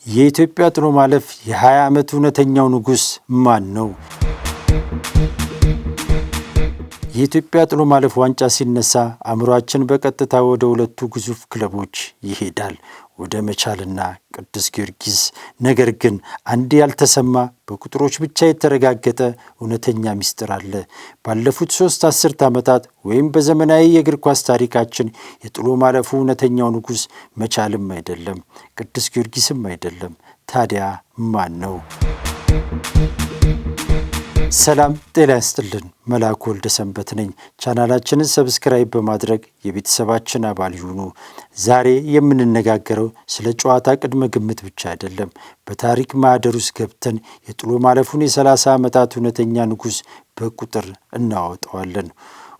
የኢትዮጵያ ጥሎ ማለፍ የ20 ዓመት እውነተኛው ንጉስ ማን ነው? የኢትዮጵያ ጥሎ ማለፍ ዋንጫ ሲነሳ አእምሯችን በቀጥታ ወደ ሁለቱ ግዙፍ ክለቦች ይሄዳል፣ ወደ መቻልና ቅዱስ ጊዮርጊስ። ነገር ግን አንድ ያልተሰማ በቁጥሮች ብቻ የተረጋገጠ እውነተኛ ሚስጥር አለ። ባለፉት 3 አስርት ዓመታት ወይም በዘመናዊ የእግር ኳስ ታሪካችን የጥሎ ማለፉ እውነተኛው ንጉስ መቻልም አይደለም፣ ቅዱስ ጊዮርጊስም አይደለም። ታዲያ ማን ነው? ሰላም ጤና ይስጥልን። መላኩ ወልደሰንበት ነኝ። ቻናላችንን ሰብስክራይብ በማድረግ የቤተሰባችን አባል ይሁኑ። ዛሬ የምንነጋገረው ስለ ጨዋታ ቅድመ ግምት ብቻ አይደለም። በታሪክ ማህደር ውስጥ ገብተን የጥሎ ማለፉን የ30 ዓመታት እውነተኛ ንጉስ በቁጥር እናወጣዋለን።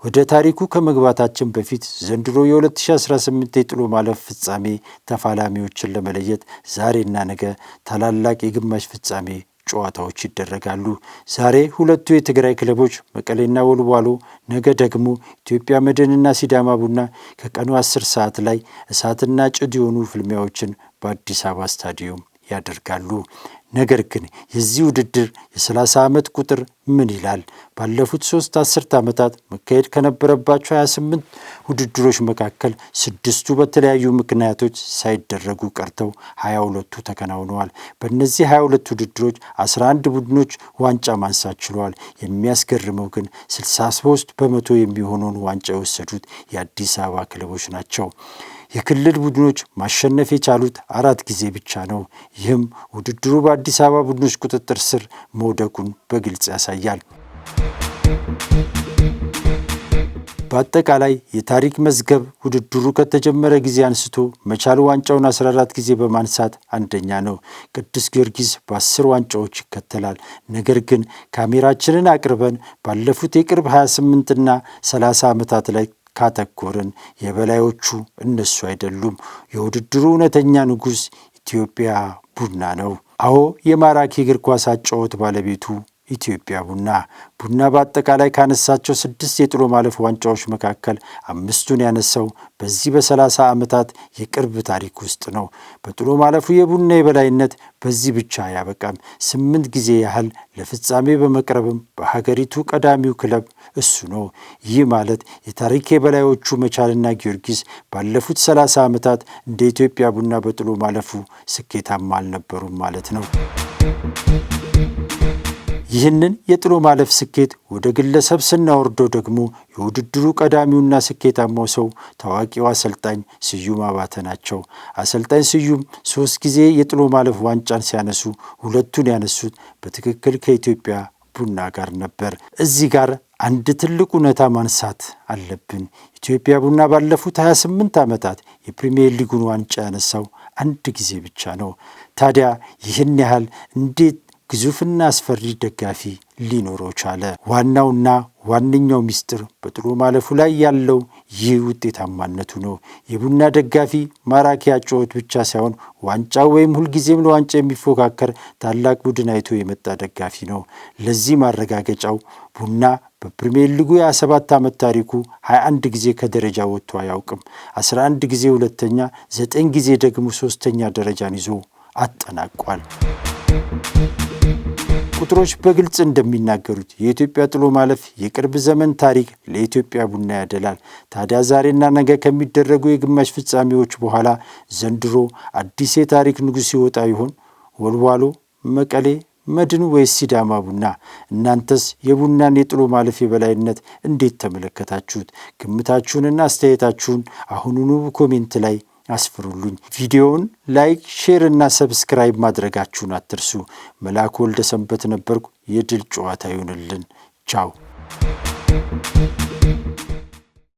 ወደ ታሪኩ ከመግባታችን በፊት ዘንድሮ የ2018 የጥሎ ማለፍ ፍጻሜ ተፋላሚዎችን ለመለየት ዛሬና ነገ ታላላቅ የግማሽ ፍጻሜ ጨዋታዎች ይደረጋሉ። ዛሬ ሁለቱ የትግራይ ክለቦች መቀሌና ወልዋሎ፣ ነገ ደግሞ ኢትዮጵያ መድንና ሲዳማ ቡና ከቀኑ 10 ሰዓት ላይ እሳትና ጭድ የሆኑ ፍልሚያዎችን በአዲስ አበባ ስታዲየም ያደርጋሉ። ነገር ግን የዚህ ውድድር የ30 ዓመት ቁጥር ምን ይላል? ባለፉት 3 አስርት ዓመታት መካሄድ ከነበረባቸው 28 ውድድሮች መካከል 6ቱ በተለያዩ ምክንያቶች ሳይደረጉ ቀርተው 22ቱ ተከናውነዋል። በእነዚህ 22 ውድድሮች 11 ቡድኖች ዋንጫ ማንሳት ችለዋል። የሚያስገርመው ግን 63 በመቶ የሚሆነውን ዋንጫ የወሰዱት የአዲስ አበባ ክለቦች ናቸው። የክልል ቡድኖች ማሸነፍ የቻሉት 4 ጊዜ ብቻ ነው። ይህም ውድድሩ በአዲስ አበባ ቡድኖች ቁጥጥር ስር መውደቁን በግልጽ ያሳያል። በአጠቃላይ የታሪክ መዝገብ ውድድሩ ከተጀመረ ጊዜ አንስቶ መቻል ዋንጫውን 14 ጊዜ በማንሳት አንደኛ ነው። ቅዱስ ጊዮርጊስ በ10 ዋንጫዎች ይከተላል። ነገር ግን ካሜራችንን አቅርበን ባለፉት የቅርብ 28ና 30 ዓመታት ላይ ካተኮርን የበላዮቹ እነሱ አይደሉም። የውድድሩ እውነተኛ ንጉስ ኢትዮጵያ ቡና ነው። አዎ፣ የማራኪ እግር ኳስ አጨዋወት ባለቤቱ ኢትዮጵያ ቡና በአጠቃላይ ካነሳቸው 6 የጥሎ ማለፍ ዋንጫዎች መካከል 5ቱን ያነሳው በዚህ በ30 ዓመታት የቅርብ ታሪክ ውስጥ ነው። በጥሎ ማለፉ የቡና የበላይነት በዚህ ብቻ አያበቃም። 8 ጊዜ ያህል ለፍጻሜ በመቅረብም በሀገሪቱ ቀዳሚው ክለብ እሱ ነው። ይህ ማለት የታሪክ የበላዮቹ መቻልና ጊዮርጊስ ባለፉት 30 ዓመታት እንደ ኢትዮጵያ ቡና በጥሎ ማለፉ ስኬታማ አልነበሩም ማለት ነው። ይህንን የጥሎ ማለፍ ስኬት ወደ ግለሰብ ስናወርደው ደግሞ የውድድሩ ቀዳሚውና ስኬታማው ሰው ታዋቂው አሰልጣኝ ስዩም አባተ ናቸው። አሰልጣኝ ስዩም 3 ጊዜ የጥሎ ማለፍ ዋንጫን ሲያነሱ 2ቱን ያነሱት በትክክል ከኢትዮጵያ ቡና ጋር ነበር። እዚህ ጋር አንድ ትልቅ እውነታ ማንሳት አለብን። ኢትዮጵያ ቡና ባለፉት 28 ዓመታት የፕሪሚየር ሊጉን ዋንጫ ያነሳው 1 ጊዜ ብቻ ነው። ታዲያ ይህን ያህል እንዴት ግዙፍና አስፈሪ ደጋፊ ሊኖረው ቻለ? ዋናውና ዋነኛው ሚስጥር በጥሎ ማለፉ ላይ ያለው ይህ ውጤታማነቱ ነው። የቡና ደጋፊ ማራኪ አጨዋወት ብቻ ሳይሆን ዋንጫ ወይም ሁልጊዜም ለዋንጫ የሚፎካከር ታላቅ ቡድን አይቶ የመጣ ደጋፊ ነው። ለዚህ ማረጋገጫው ቡና በፕሪሚየር ሊጉ የ27 ዓመት ታሪኩ 21 ጊዜ ከደረጃ ወጥቶ አያውቅም። 11 ጊዜ ሁለተኛ፣ 9 ጊዜ ደግሞ 3ኛ ደረጃን ይዞ አጠናቋል። ቁጥሮች በግልጽ እንደሚናገሩት የኢትዮጵያ ጥሎ ማለፍ የቅርብ ዘመን ታሪክ ለኢትዮጵያ ቡና ያደላል። ታዲያ ዛሬና ነገ ከሚደረጉ የግማሽ ፍጻሜዎች በኋላ ዘንድሮ አዲስ የታሪክ ንጉሥ ይወጣ ይሆን? ወልዋሎ፣ መቀሌ፣ መድን ወይስ ሲዳማ ቡና? እናንተስ የቡናን የጥሎ ማለፍ የበላይነት እንዴት ተመለከታችሁት? ግምታችሁንና አስተያየታችሁን አሁኑኑ ኮሜንት ላይ አስፍሩልኝ። ቪዲዮውን ላይክ፣ ሼር እና ሰብስክራይብ ማድረጋችሁን አትርሱ። መላኩ ወልደሰንበት ነበርኩ። የድል ጨዋታ ይሁንልን። ቻው።